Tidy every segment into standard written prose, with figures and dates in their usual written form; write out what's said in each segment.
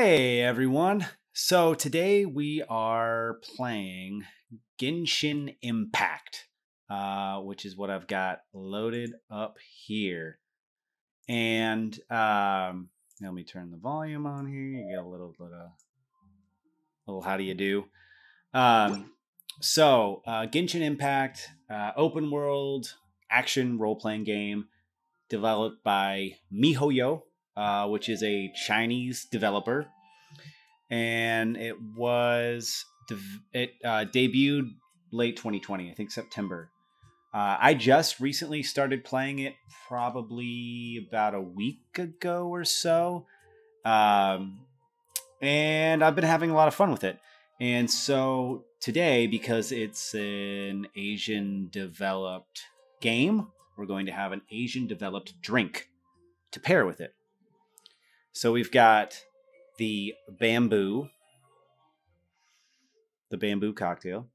Hey everyone! So today we are playing Genshin Impact, which is what I've got loaded up here. And let me turn the volume on here. You get a little how do you do? Genshin Impact, open world action role playing game developed by Mihoyo, which is a Chinese developer, and it debuted late 2020, I think September. I just recently started playing it, probably about a week ago or so, and I've been having a lot of fun with it. And so today, because it's an Asian developed game, we're going to have an Asian developed drink to pair with it. So we've got the bamboo cocktail.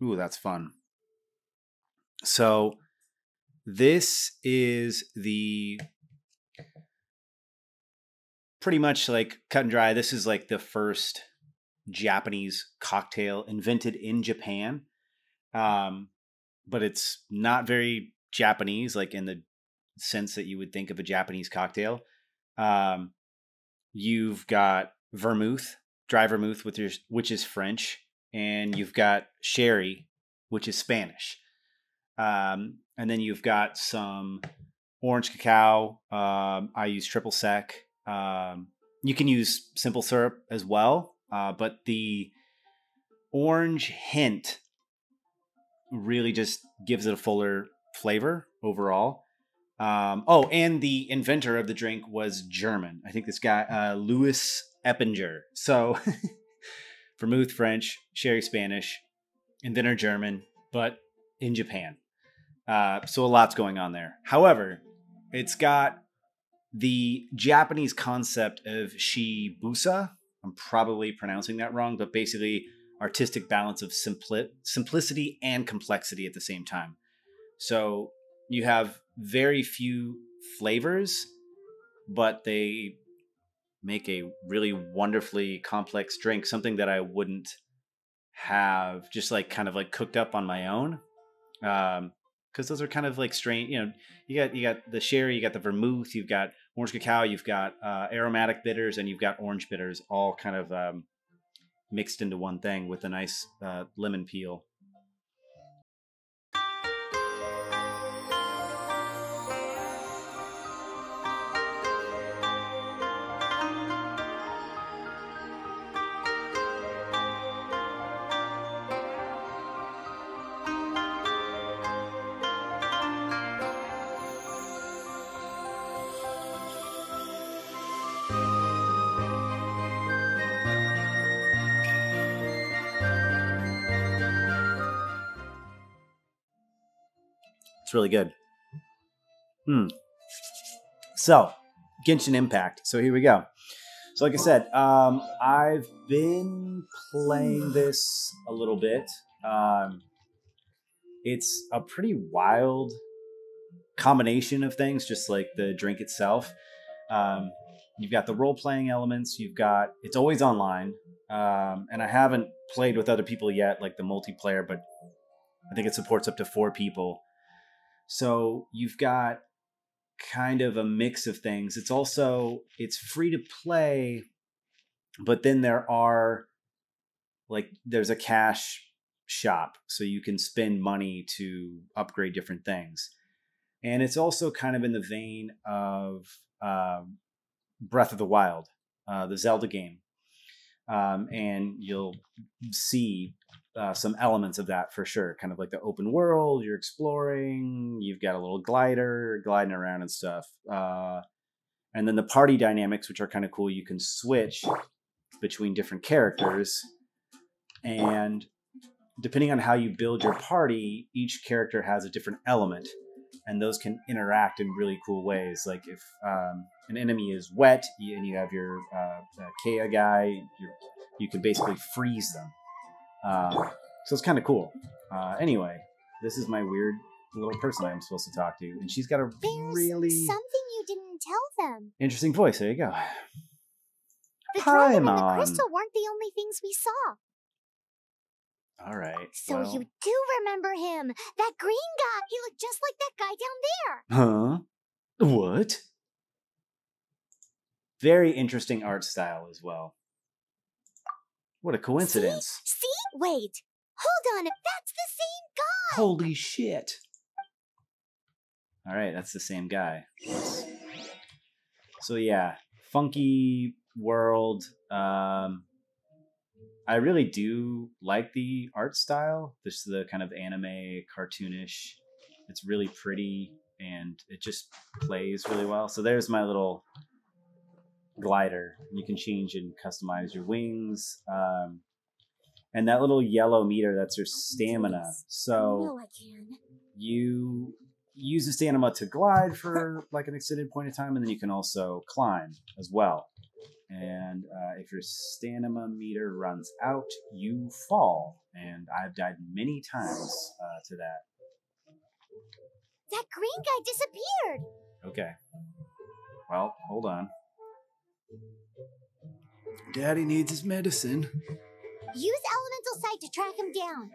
Ooh, that's fun. So this is the pretty much like cut and dry. This is like the first Japanese cocktail invented in Japan. But it's not very Japanese, like in the sense that you would think of a Japanese cocktail. You've got vermouth, dry vermouth, which is French, and you've got sherry, which is Spanish. And then you've got some orange cacao. I use triple sec. You can use simple syrup as well, but the orange hint really just gives it a fuller flavor overall. And the inventor of the drink was German. I think this guy, Louis Eppinger. So vermouth French, sherry Spanish, inventor German, but in Japan. So a lot's going on there. However, it's got the Japanese concept of shibusa. I'm probably pronouncing that wrong, but basically artistic balance of simplicity and complexity at the same time. So you have very few flavors, but they make a really wonderfully complex drink, something that I wouldn't have just like kind of like cooked up on my own. Because those are kind of like strange, you got the sherry, you got the vermouth, you've got orange cacao, you've got aromatic bitters, and you've got orange bitters, all kind of mixed into one thing with a nice lemon peel. It's really good. So, Genshin Impact. So here we go. So like I said, I've been playing this a little bit. It's a pretty wild combination of things, just like the drink itself. You've got the role-playing elements. It's always online. And I haven't played with other people yet, like the multiplayer, but I think it supports up to 4 people. So you've got kind of a mix of things. It's free to play, but then there's a cash shop, so you can spend money to upgrade different things. And it's also kind of in the vein of Breath of the Wild, the Zelda game. And you'll see some elements of that for sure. Kind of like the open world, you're exploring, you've got a little glider gliding around and stuff. And then the party dynamics, which are kind of cool. You can switch between different characters, and depending on how you build your party, each character has a different element, and those can interact in really cool ways. Like if an enemy is wet and you have your Kea guy, you can basically freeze them. So it's kind of cool. Anyway, this is my weird little person I'm supposed to talk to, and she's got a There's really something you didn't them. Interesting voice. There you go. The dragon and the Paimon. crystal weren't the only things we saw. All right. So well. you do remember him. That green guy. He looked just like that guy down there. Huh? What? Very interesting art style as well. What a coincidence. See? Wait. Hold on. That's the same guy. Holy shit. All right, that's the same guy. So yeah, funky world. I really do like the art style. This is the kind of anime, cartoonish. It's really pretty and it just plays really well. So there's my little glider. You can change and customize your wings. And that little yellow meter, that's your stamina. So I can. you use the stamina to glide for like an extended point of time, and then you can also climb as well. And if your stamina meter runs out, you fall. And I've died many times to that. That green guy disappeared. Okay. Well, hold on. Daddy needs his medicine. Use elemental sight to track him down.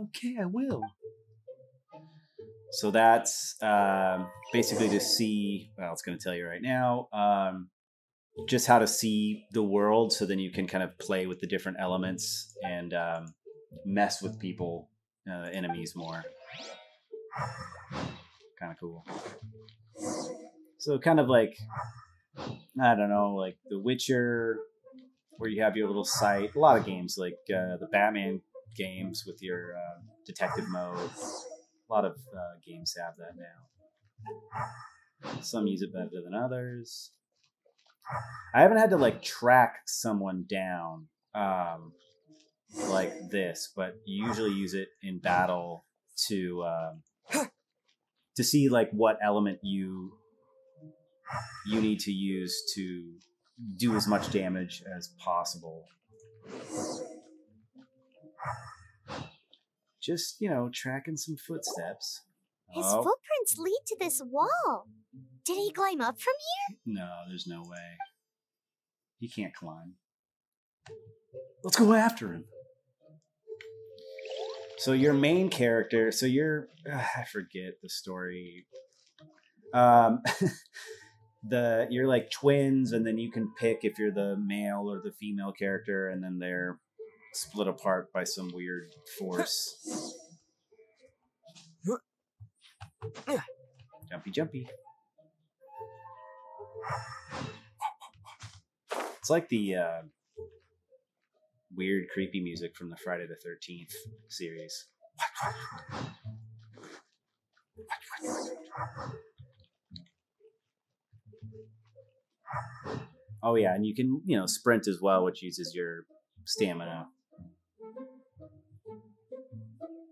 Okay, I will. So that's basically to see, well, it's going to tell you right now, just how to see the world. So then you can kind of play with the different elements and mess with people, enemies more. Kind of cool. So kind of like, I don't know, like The Witcher, where you have your little sight. A lot of games, like the Batman games with your detective mode. A lot of games have that now. Some use it better than others. I haven't had to like track someone down like this, but you usually use it in battle to see like what element you need to use to do as much damage as possible. Just, tracking some footsteps. His footprints lead to this wall. Did he climb up from here? No, there's no way. He can't climb. Let's go after him. So your main character, I forget the story. You're like twins, and then you can pick if you're the male or the female character, and then they're split apart by some weird force. Jumpy. It's like the weird, creepy music from the Friday the 13th series. Oh yeah, and you can, sprint as well, which uses your stamina.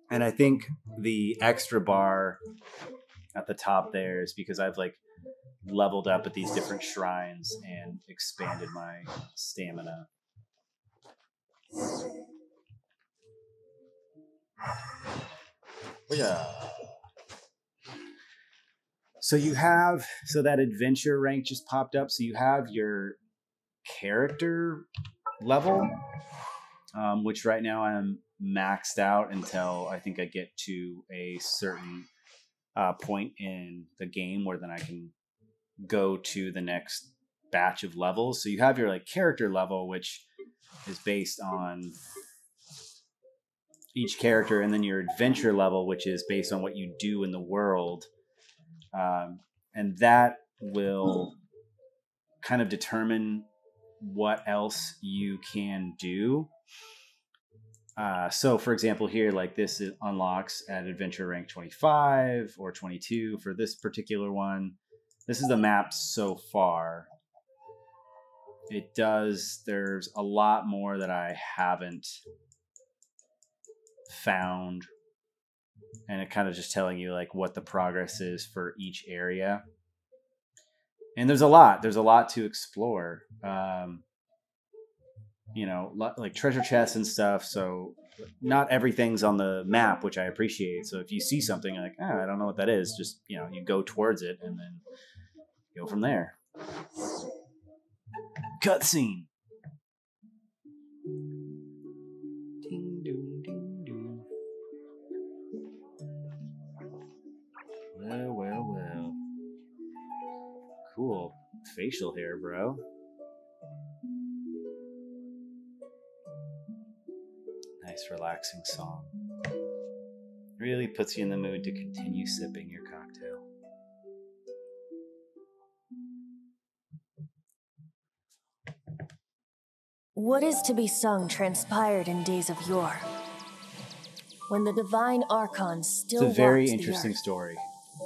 And I think the extra bar at the top there is because I've like leveled up at these different shrines and expanded my stamina. Yeah. So that adventure rank just popped up. So you have your character level, which right now I'm maxed out until I think I get to a certain point in the game where then I can go to the next batch of levels. So you have your like character level, which is based on each character, and then your adventure level, which is based on what you do in the world. And that will kind of determine what else you can do. So, for example, here, like this unlocks at adventure rank 25 or 22 for this particular one. This is the map so far. There's a lot more that I haven't found. And it kind of just telling you like what the progress is for each area. And there's a lot to explore. Like treasure chests and stuff. So not everything's on the map, which I appreciate. So if you see something like, I don't know what that is, just, you go towards it and then go from there. Cutscene. Ding, ding, ding, ding. Well, well, well. Cool facial hair, bro. Nice, relaxing song. Really puts you in the mood to continue sipping your cocktail. What is to be sung transpired in days of yore, when the divine archons still It's a very walked the interesting earth. story.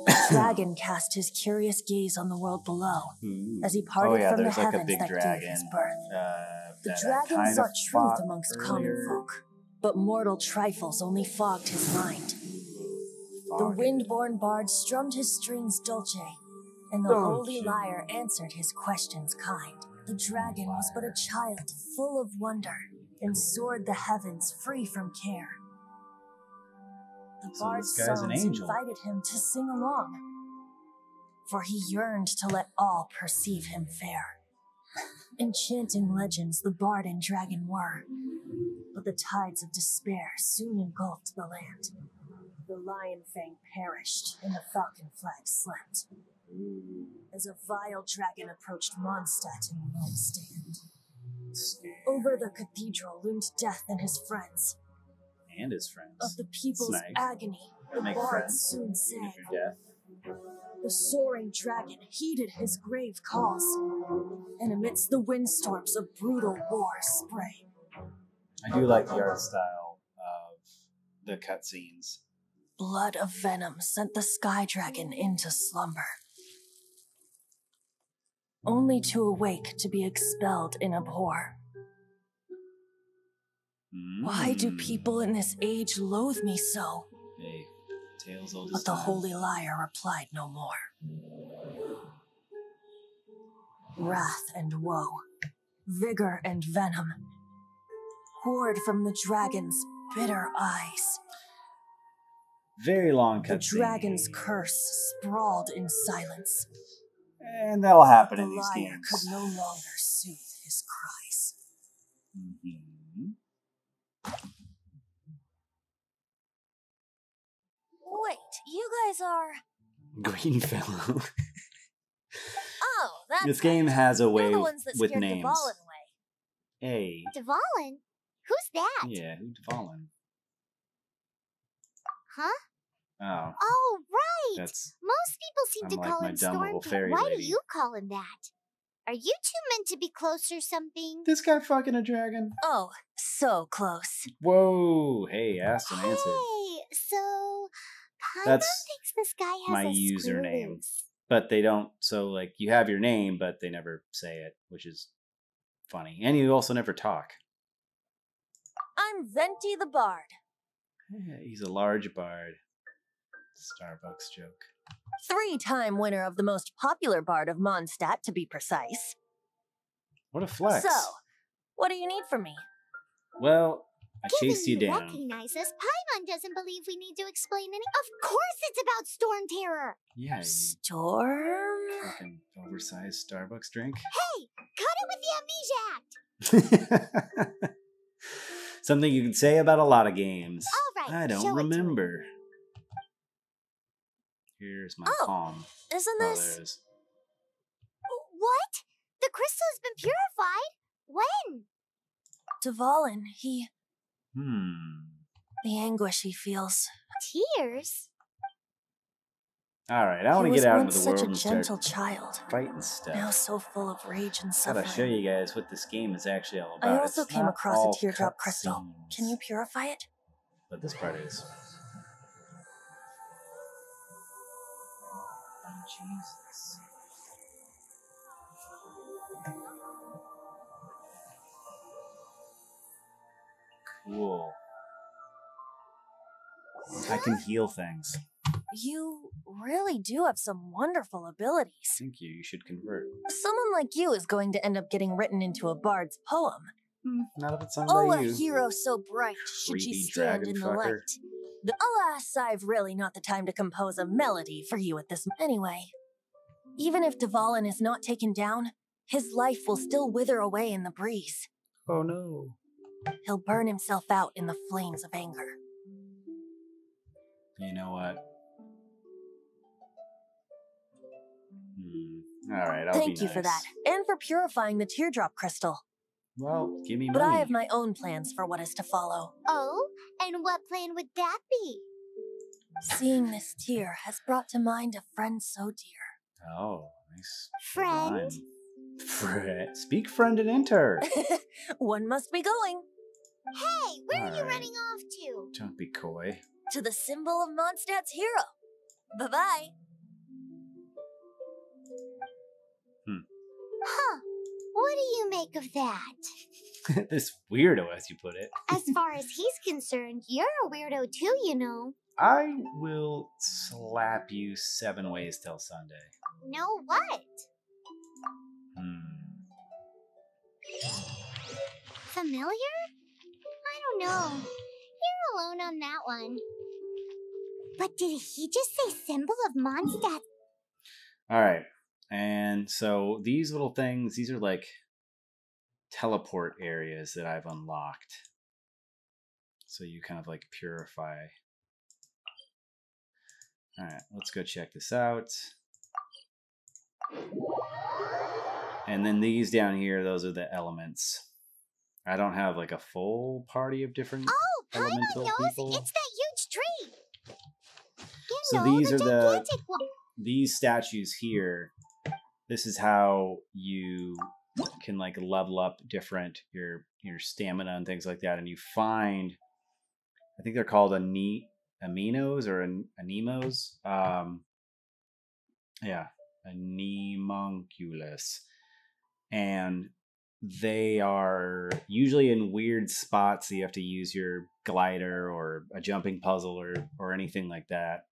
The dragon cast his curious gaze on the world below, as he parted from the there's like a heavens big that dragon. gave his birth. The that I dragon kind sought of truth fought amongst earlier. common folk, but mortal trifles only fogged his mind. The Fog it. wind-born bard strummed his strings dulce, and the holy Dulce. lyre answered his questions kind. The dragon was but a child full of wonder, and soared the heavens free from care. The So bard's this guy's an songs angel. invited him to sing along, for he yearned to let all perceive him fair. Enchanting legends the bard and dragon were, but the tides of despair soon engulfed the land. The lion fang perished, and the falcon flag slept, as a vile dragon approached Mondstadt in lone stand. Over the cathedral loomed death and his friends. And his friends. Of the people's Nice. agony, the Make bard friends. soon Even sang. if you're deaf. The soaring dragon heeded his grave calls, and amidst the windstorms of brutal war spray. I do like the art style of the cutscenes. Blood of venom sent the sky dragon into slumber, only to awake to be expelled in abhor. Why do people in this age loathe me so? Hey, tales old But as the time. holy lyre replied no more. Wrath and woe, vigor and venom, poured from the dragon's bitter eyes. Very long The cutscene. dragon's curse sprawled in silence. And that'll happen The in these lyre games. could no longer soothe his cries. Mhm. Wait, you guys are... Green fellow. Oh, that's This game has a You're way the ones that with scared names. Dvalin away. Hey. Dvalin? Who's that? Yeah, who's fallen? Huh? Oh, Oh, right! that's Most people seem I'm to like call my him dumb little Storm. fairy Why lady. do you call him that? Are you two meant to be close or something? this guy fucking a dragon. Oh, so close. Whoa, hey, asked and answered. Hey, so Paimon That's thinks this guy has my a username. screw loose. But they don't. So like, you have your name, but they never say it, which is funny. And you also never talk. I'm Venti the Bard. Yeah, he's a large bard. Starbucks joke. 3-time winner of the most popular bard of Mondstadt, to be precise. What a flex. So, what do you need from me? Well, I Given chased you you down. recognize us, Paimon doesn't believe we need to explain any. Of course, it's about Storm Terror. Yeah, you Storm? fucking oversized Starbucks drink. Hey, cut it with the amnesia act. Something you can say about a lot of games. All right, I don't show it to me. remember. Here's my Oh, palm. Isn't Oh, this? there it is. What? The crystal has been purified? When? Dvalin, he... Hmm. The anguish he feels. Tears? All right, I want He to was get out into once the world such a and gentle start child, fighting stuff. now so full of rage and Gotta suffering. show you guys what this game is actually all about. I also It's came not across all a teardrop crystal. cutscenes. Can you purify it? But this part is. Oh, Jesus. Cool. I can heal things. You really do have some wonderful abilities. Thank you. You should convert. Someone like you is going to end up getting written into a bard's poem. Not if it's sung Oh, by a you. hero so bright, should she Creepy stand dragon in the fucker. light. Alas, I've really not the time to compose a melody for you at this. Anyway, Even if Dvalin is not taken down, his life will still wither away in the breeze. Oh no. He'll burn himself out in the flames of anger. You know what? Alright, I'll be Thank you for that, and for purifying the teardrop crystal. Well, give me money. But I have my own plans for what is to follow. Oh? And what plan would that be? Seeing this tear has brought to mind a friend so dear. Oh, nice. Friend? Speak, friend, and enter. One must be going. Hey, where are you running off to? Don't be coy. To the symbol of Mondstadt's hero. Bye-bye. Huh. What do you make of that? This weirdo, as you put it. As far as he's concerned, you're a weirdo too, you know. I will slap you 7 ways till Sunday. No what? Familiar? I don't know. You're alone on that one. But did he just say symbol of Mondstadt? Alright. And so these little things, these are like teleport areas that I've unlocked. So you kind of like purify. Alright, let's go check this out. And then these down here, those are the elements. I don't have like a full party of different elemental people. It's that huge tree. So these are these statues here. This is how you can like level up different your stamina and things like that. And you find, I think they're called aminos or anemos. Yeah, anemonculus. And they are usually in weird spots, so you have to use your glider or a jumping puzzle or anything like that.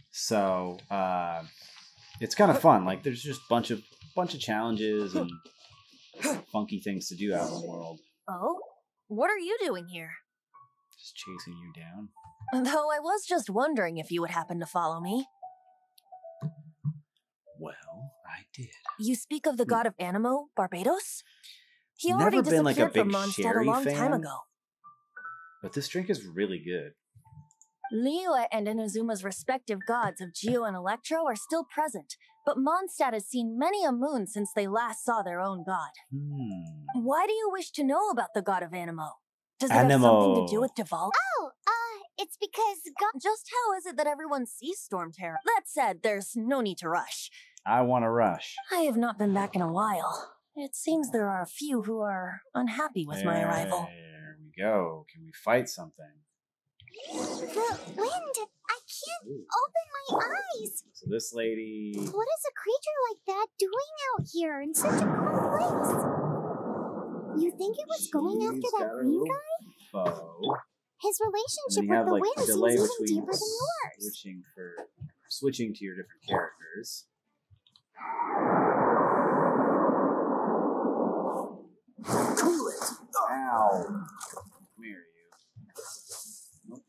So it's kind of fun. Like there's just bunch of challenges and funky things to do out in the world. Oh? What are you doing here? Just chasing you down. Though I was just wondering if you would happen to follow me. Well, I did. You speak of the god of Animo, Barbados? He Never already been like a disappeared big from Mondstadt a sherry long time fan, ago. But this drink is really good. Liyue and Inazuma's respective gods of Geo and Electro are still present, but Mondstadt has seen many a moon since they last saw their own god. Why do you wish to know about the god of Animo? Does it have something to do with Dvalin? Oh, it's because Just how is it that everyone sees Storm Terror? That said, there's no need to rush. I want to rush. I have not been back in a while. It seems there are a few who are unhappy with my arrival. There we go. Can we fight something? the wind. I can't open my eyes. So this lady... What is a creature like that doing out here in such a cold place? You think it was going after that green guy? Bow. His relationship And with have, the like, wind seems delay even between deeper than yours. switching to your different characters. Cool it. Ow. Come here, you. Nope.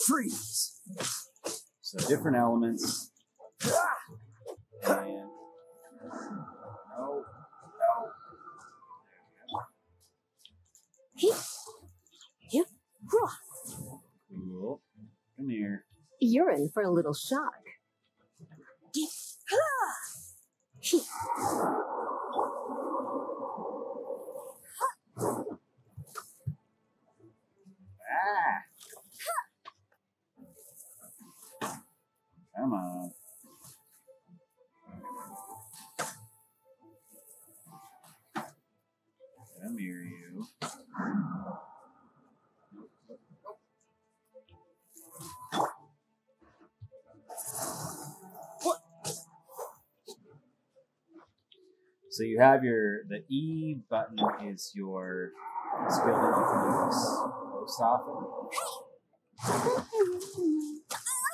Freeze. So different elements. And no. Cool. Come here. You're in for a little shock. Ah! Come on. Come here, you. So So you have the E button is your skill that you can use most often.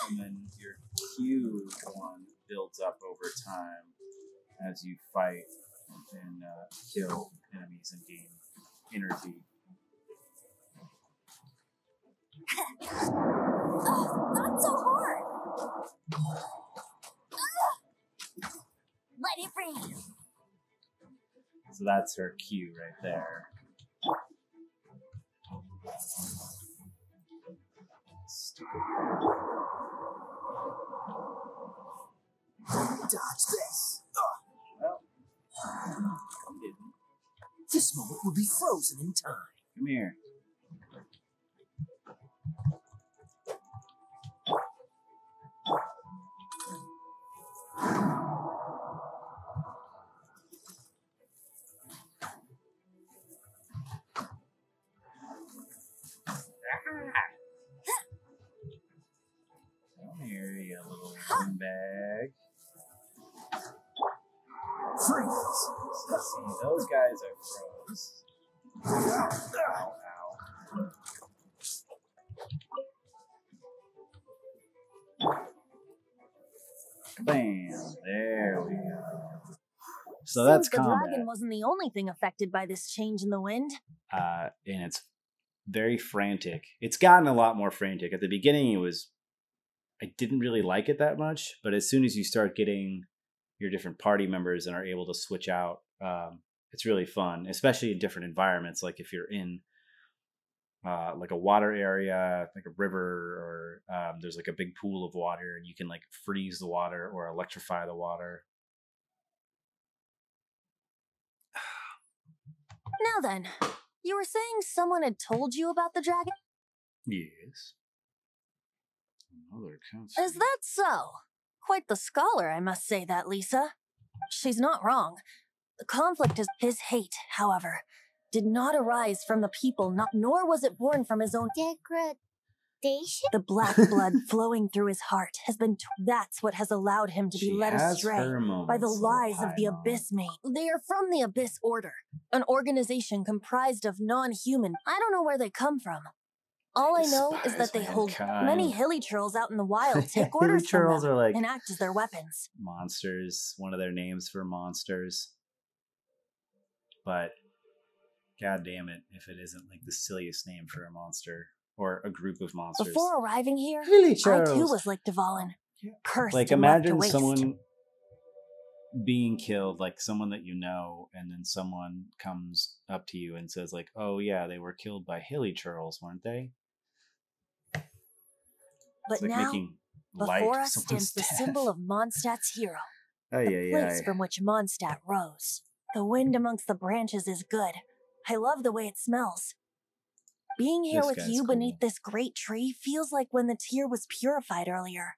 And then your Q one builds up over time as you fight and kill enemies and gain energy. Not so hard! Let it rain. So that's her Q right there. Stupid. Dodge this. Well, you didn't. This moment will be frozen in time. Come here. Come here, you little bag. Freeze. See, those guys are froze. Ow, ow. Bam! There we go. So that's the combat. dragon wasn't the only thing affected by this change in the wind. And it's very frantic. It's gotten a lot more frantic. At the beginning, I didn't really like it that much, but as soon as you start getting your different party members and are able to switch out, it's really fun, especially in different environments. Like if you're in like a water area, like a river, or there's like a big pool of water, and you can like freeze the water or electrify the water. Now then, you were saying someone had told you about the dragon? Yes. Another Is that so? Quite the scholar, I must say that, Lisa. She's not wrong. The conflict is his hate, however, did not arise from the people, nor was it born from his own Degradation? The black blood flowing through his heart has been. That's what has allowed him to be led astray by the lies of the Abyss Mate. They are from the Abyss Order, an organization comprised of non-human. I don't know where they come from. All I know is that they hold many hilly churls out in the wild, take orders from them, like and act as their weapons. Monsters, one of their names for monsters. But god damn it if it isn't like the silliest name for a monster or a group of monsters. Before arriving here, Hilly I churls. too was like Dvalin, cursed Like and left to imagine waste. someone being killed, like someone that you know, and then someone comes up to you and says like, oh yeah, they were killed by hilly churls, weren't they? But like now, before us stands the symbol of Mondstadt's hero, the place from which Mondstadt rose. The wind amongst the branches is good. I love the way it smells. Being here with you beneath this great tree feels like when the tear was purified earlier.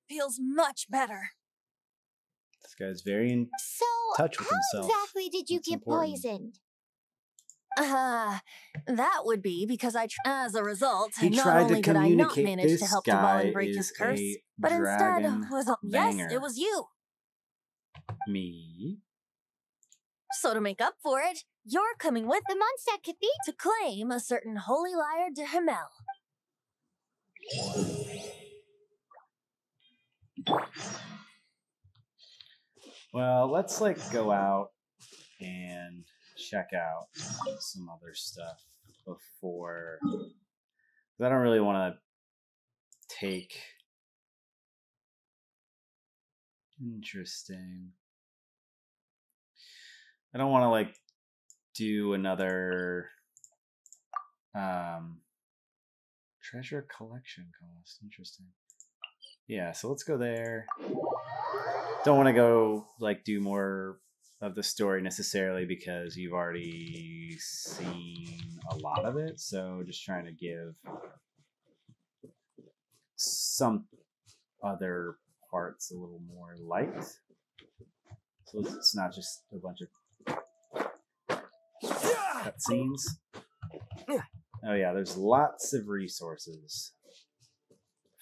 Feels much better. This guy's very in touch with himself. How exactly did you get poisoned? That would be because as a result, he not tried only to did I not communicate manage to help Dvalin break his curse, but instead was yes, it was you. Me? So to make up for it, you're coming with the Mondstadt Cathedral to claim a certain holy liar de Himmel. Well, let's like go out and check out some other stuff before. I don't really want to take. Interesting. I don't want to like do another treasure collection cost. Interesting. Yeah, so let's go there. Don't want to go like do more of the story necessarily because you've already seen a lot of it. So just trying to give some other parts a little more light. So it's not just a bunch of cutscenes. Oh yeah, there's lots of resources.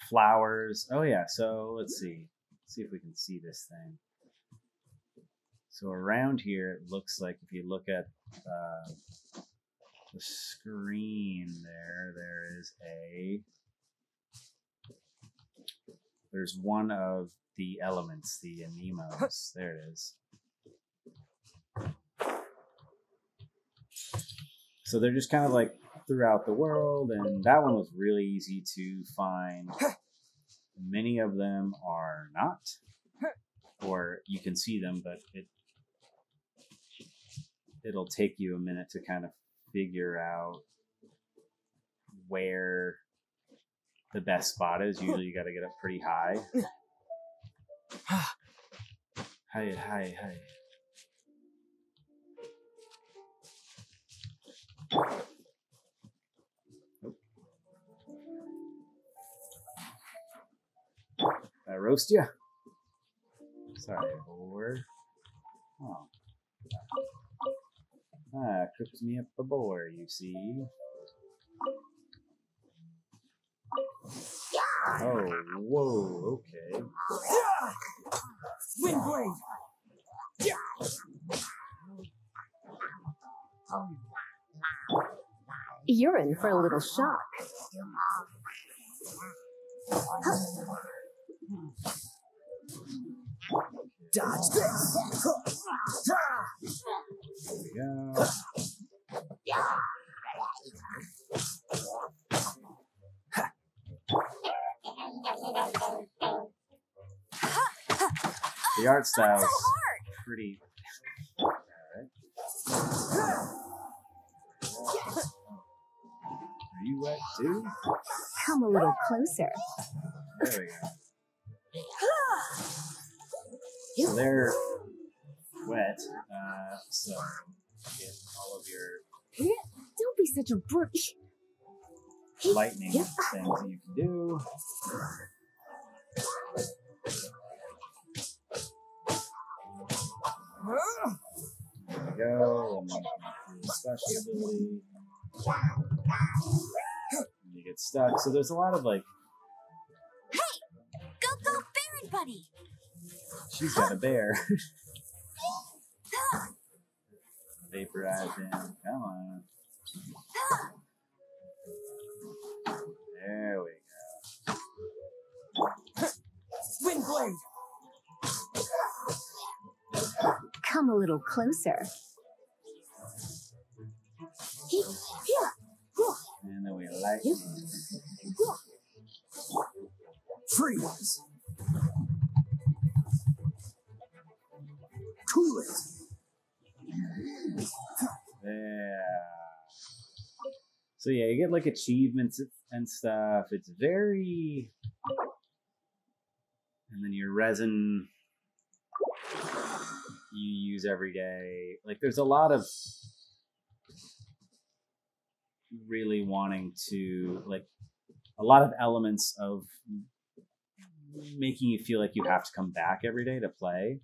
Flowers. Oh yeah, so let's see. see if we can see this thing. So around here, it looks like if you look at the screen there's one of the elements, the anemones. There it is. So they're just kind of like throughout the world, and that one was really easy to find. Many of them are not, or you can see them, but it'll take you a minute to kind of figure out where the best spot is. Usually you got to get up pretty high. Hi. I roast ya? Sorry, boar. Oh. Cooks me up a boar, you see. Oh, whoa, okay. Windblade! You're in for a little shock. Dodge this! There we go. The art style is pretty. Alright. Are you wet too? Come a little closer. There we go. So they're wet, so get all of your Don't be such a brute. lightning things that you can do. There we go, and then you can do special ability. And you get stuck. So there's a lot of like. Go, Baron Buddy! She's got a bear. Vaporize him. Come on. There we go. Windblade! Come a little closer. And then we light. Freeze! Cool it! Yeah. So yeah, you get like achievements and stuff. It's very. And then your resin you use every day. Like there's a lot of really wanting to like a lot of elements of making you feel like you have to come back every day to play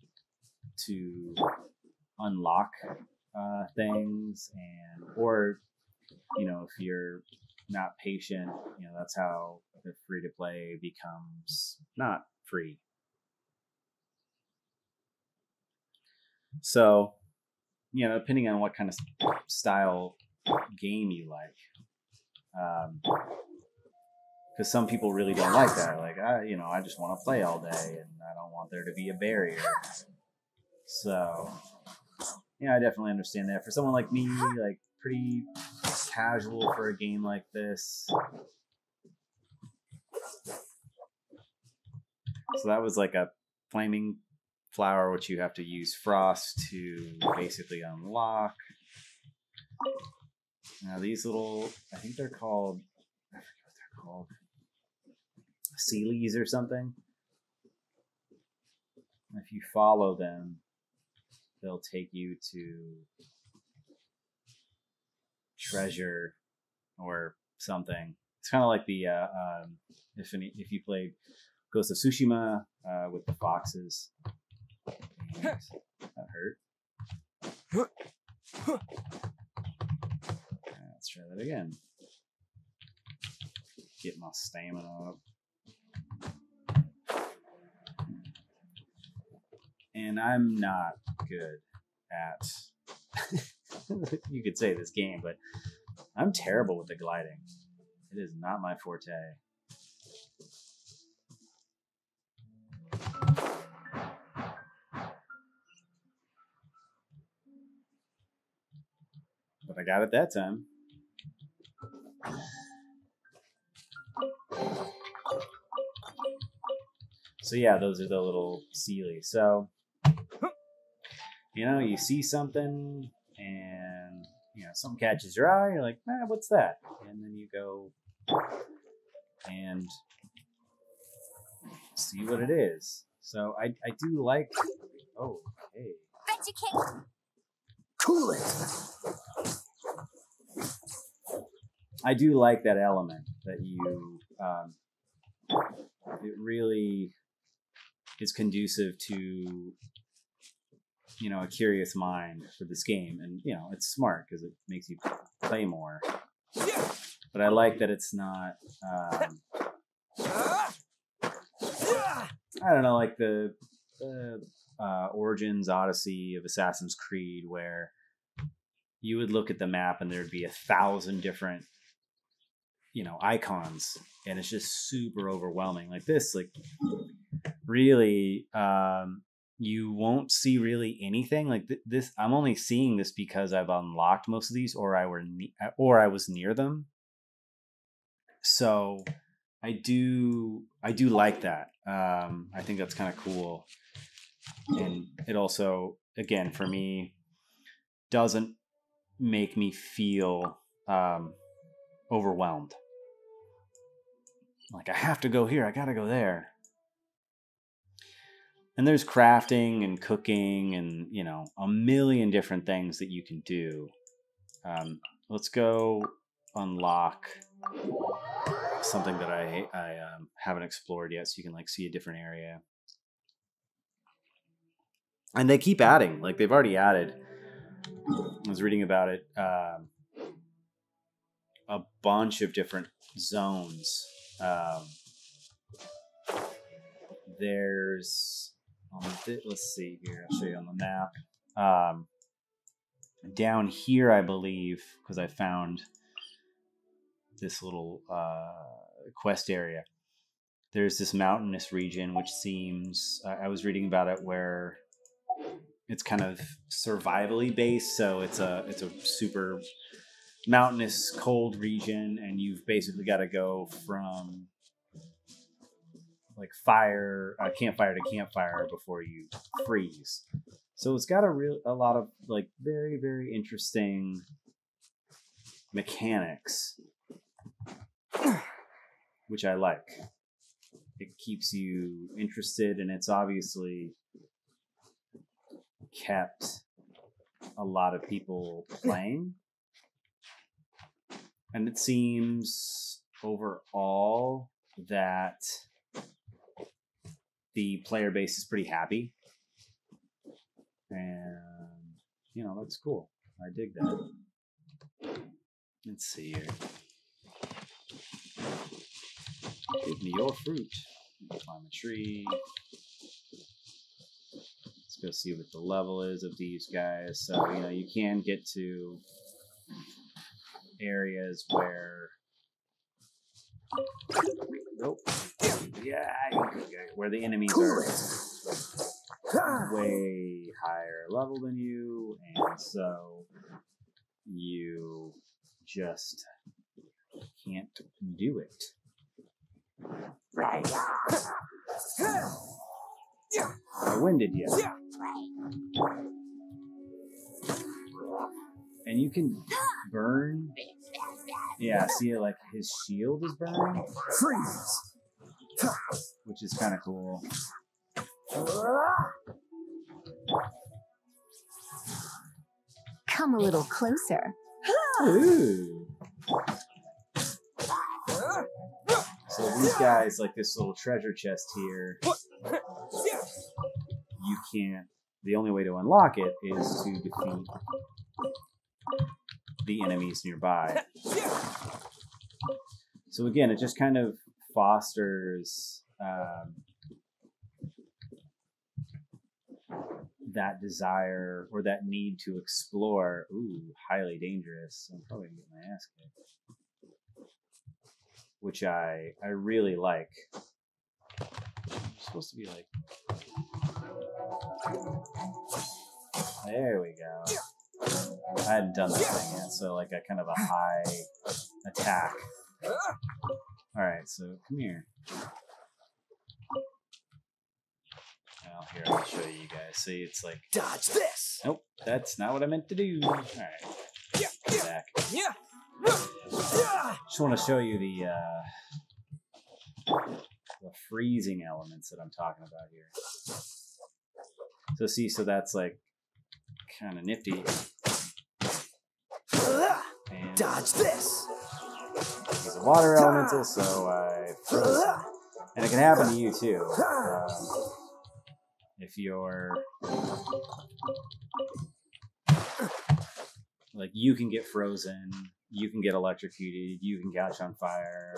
to unlock things, and or you know, if you're not patient, you know, that's how the free to play becomes not free. So, you know, depending on what kind of style game you like, because some people really don't like that. Like, I just want to play all day, and I don't want there to be a barrier. So, yeah, I definitely understand that. For someone like me, like pretty casual for a game like this. So that was like a flaming flower, which you have to use frost to basically unlock. Now these little, I think they're called, I forget what they're called, Sealies or something. If you follow them, they'll take you to treasure or something. It's kind of like the if you played Ghost of Tsushima with the foxes. And that hurt. Let's try that again. Get my stamina up. And I'm not good at, you could say this game, but I'm terrible with the gliding. It is not my forte. But I got it that time. So yeah, those are the little Sealy. So, you know, you see something and, you know, something catches your eye. You're like, what's that? And then you go and see what it is. So I do like, oh, hey. Bet you can't. Cool it. I do like that element that you, it really is conducive to, you know, a curious mind for this game. And, you know, it's smart because it makes you play more. But I like that it's not, I don't know, like the Origins Odyssey of Assassin's Creed, where you would look at the map and there'd be 1,000 different, you know, icons, and it's just super overwhelming. Like this, like really, you won't see really anything like this. I'm only seeing this because I've unlocked most of these, or I was near them. So I do like that. I think that's kind of cool, and it also, again, for me, doesn't make me feel overwhelmed. Like I have to go here, I gotta go there. And there's crafting and cooking and, you know, a million different things that you can do. Let's go unlock something that I haven't explored yet, so you can like see a different area. And they keep adding, like they've already added. I was reading about it. A bunch of different zones. There's, let's see here. I'll show you on the map. Down here, I believe, because I found this little quest area. There's this mountainous region, which seems, I was reading about it, where it's kind of survivally based. So it's a super mountainous, cold region, and you've basically got to go from like campfire to campfire before you freeze. So it's got a lot of like very, very interesting mechanics, which I like. It keeps you interested, and it's obviously kept a lot of people playing. And it seems overall that the player base is pretty happy. And, you know, that's cool. I dig that. Let's see here. Give me your fruit. Climb a tree. Let's go see what the level is of these guys. So, you know, you can get to areas where, nope, yeah, where the enemies are way higher level than you, and so you just can't do it. I winded you. And you can burn. Yeah, see, like his shield is burning, Freeze. which is kind of cool. Come a little closer. Ooh. So these guys, like this little treasure chest here, you can't. The only way to unlock it is to defeat the enemies nearby. So again, it just kind of fosters that desire or that need to explore. Ooh, highly dangerous. I'm probably gonna get my ass kicked. Which I really like. It's supposed to be like. There we go. I hadn't done this thing yet, so like a kind of a high attack. Alright, so come here. Well, here, I'll show you guys. See, it's like... Dodge this! Nope, that's not what I meant to do. Alright. Back. Just want to show you the freezing elements that I'm talking about here. So see, so that's like kind of nifty. And Dodge this! these are water elemental, so I froze them. And it can happen to you too. If you're like, you can get frozen, you can get electrocuted, you can catch on fire.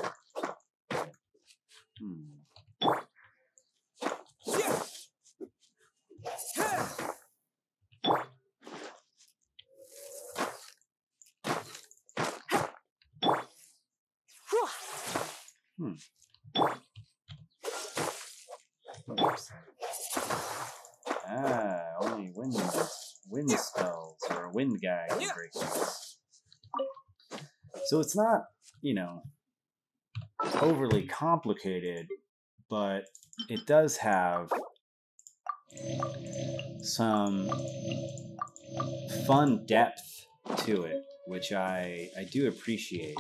Only wind spells or a wind guy can break these. So it's not, overly complicated, but it does have some fun depth to it, which I do appreciate.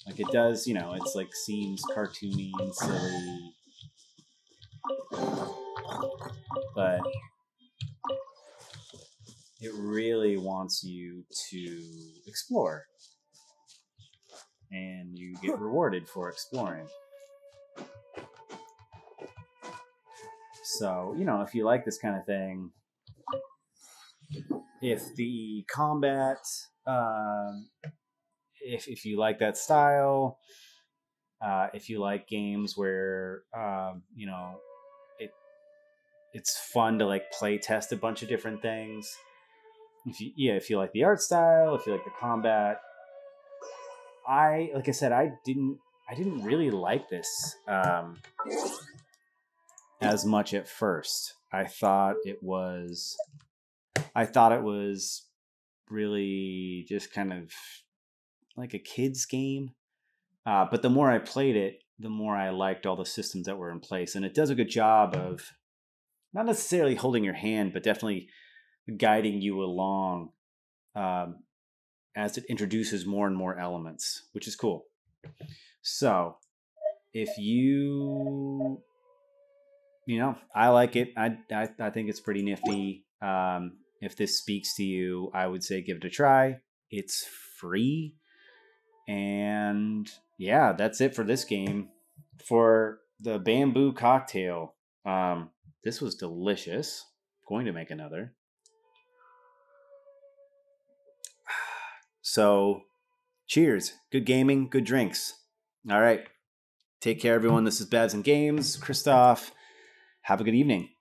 Like it does, it's like seems cartoony and silly, but it really wants you to explore, and you get rewarded for exploring. So, if you like this kind of thing, if the combat, if you like that style, if you like games where, it's fun to like play test a bunch of different things. If you like the art style, if you like the combat, like I said, I didn't really like this as much at first. I thought it was really just kind of like a kid's game. But the more I played it, the more I liked all the systems that were in place, and it does a good job of not necessarily holding your hand, but definitely guiding you along as it introduces more and more elements, which is cool. So if you I like it. I think it's pretty nifty. If this speaks to you, I would say give it a try. It's free. And yeah, that's it for this game. For the bamboo cocktail, this was delicious. Going to make another. So, cheers. Good gaming, good drinks. All right. Take care, everyone. This is Babs and Games. Christoph, have a good evening.